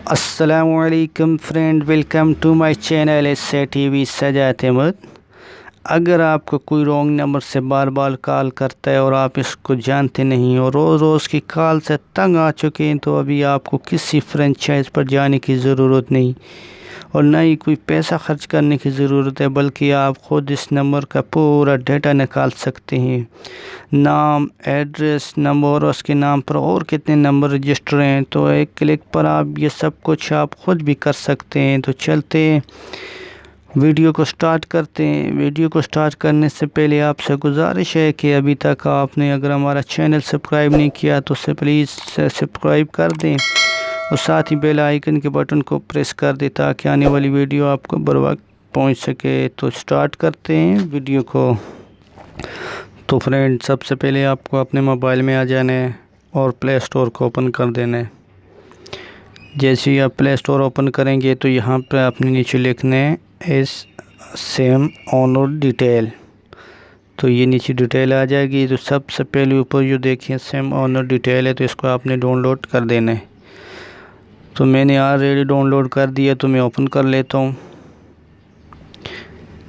अस्सलामुअलैकुम friend, welcome to my channel SA TV Sajat Ahmad. अगर आपको कोई रॉन्ग नंबर से बार बार कॉल करता है और आप इसको जानते नहीं हो, रोज़ रोज़ की कॉल से तंग आ चुके हैं, तो अभी आपको किसी फ्रेंचाइज पर जाने की ज़रूरत नहीं और ना ही कोई पैसा खर्च करने की ज़रूरत है, बल्कि आप ख़ुद इस नंबर का पूरा डेटा निकाल सकते हैं। नाम, एड्रेस, नंबर और उसके नाम पर और कितने नंबर रजिस्टर हैं, तो एक क्लिक पर आप ये सब कुछ आप ख़ुद भी कर सकते हैं। तो चलते हैं, वीडियो को स्टार्ट करते हैं। वीडियो को स्टार्ट करने से पहले आपसे गुजारिश है कि अभी तक आपने अगर हमारा चैनल सब्सक्राइब नहीं किया तो उसे प्लीज़ सब्सक्राइब कर दें और साथ ही बेल आइकन के बटन को प्रेस कर दें ताकि आने वाली वीडियो आपको बर वक्त पहुँच सके। तो स्टार्ट करते हैं वीडियो को। तो फ्रेंड, सबसे पहले आपको अपने मोबाइल में आ जाना है और प्ले स्टोर को ओपन कर देना है। जैसे ही आप प्ले स्टोर ओपन करेंगे तो यहाँ पर आपने नीचे लिखना है एस सिम ओनर डिटेल। तो ये नीचे डिटेल आ जाएगी। तो सबसे पहले ऊपर जो देखिए सिम ओनर डिटेल है, तो इसको आपने डाउनलोड कर देना है। तो मैंने ऑलरेडी डाउनलोड कर दिया, तो मैं ओपन कर लेता हूँ।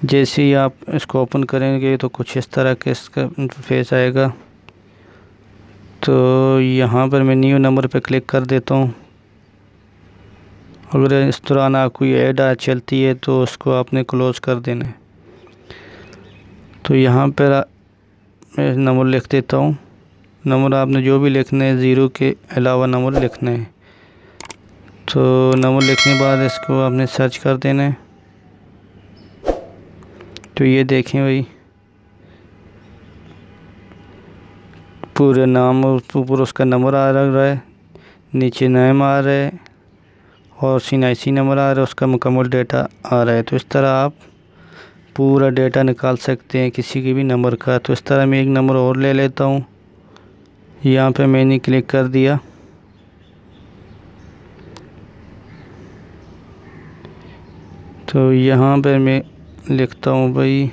जैसे ही आप इसको ओपन करेंगे तो कुछ इस तरह के इसका इंटरफेस आएगा। तो यहाँ पर मैं न्यू नंबर पे क्लिक कर देता हूँ। अगर इस दौरान आप कोई ऐड चलती है तो उसको आपने क्लोज़ कर देना है। तो यहाँ पर मैं नंबर लिख देता हूँ। नंबर आपने जो भी लिखना है, ज़ीरो के अलावा नंबर लिखना है। तो नंबर लिखने के बाद इसको आपने सर्च कर देना है। तो ये देखें भाई, पूरे नाम और ऊपर उसका नंबर आ रहा है, नीचे नाम आ रहा है और CNIC नंबर आ रहा है, उसका मुकम्मल डेटा आ रहा है। तो इस तरह आप पूरा डेटा निकाल सकते हैं किसी के भी नंबर का। तो इस तरह मैं एक नंबर और ले लेता हूँ। यहाँ पे मैंने क्लिक कर दिया। तो यहाँ पे मैं लिखता हूँ भाई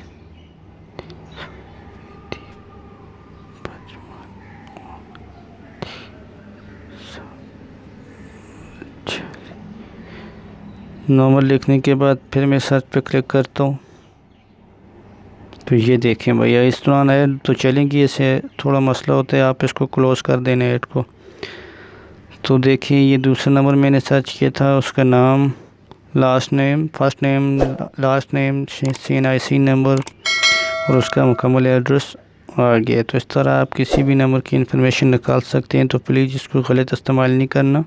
नंबर लिखने के बाद फिर मैं सर्च पे क्लिक करता हूँ। तो ये देखें भैया, इस दौरान ऐड तो चलेंगी, इसे थोड़ा मसला होता है, आप इसको क्लोज़ कर देना ऐड को। तो देखिए, ये दूसरा नंबर मैंने सर्च किया था, उसका नाम, last name, first name, last name, CNIC number और उसका मुकम्मल एड्रेस आ गया। तो इस तरह आप किसी भी नंबर की इंफॉर्मेशन निकाल सकते हैं। तो प्लीज़ इसको गलत इस्तेमाल नहीं करना।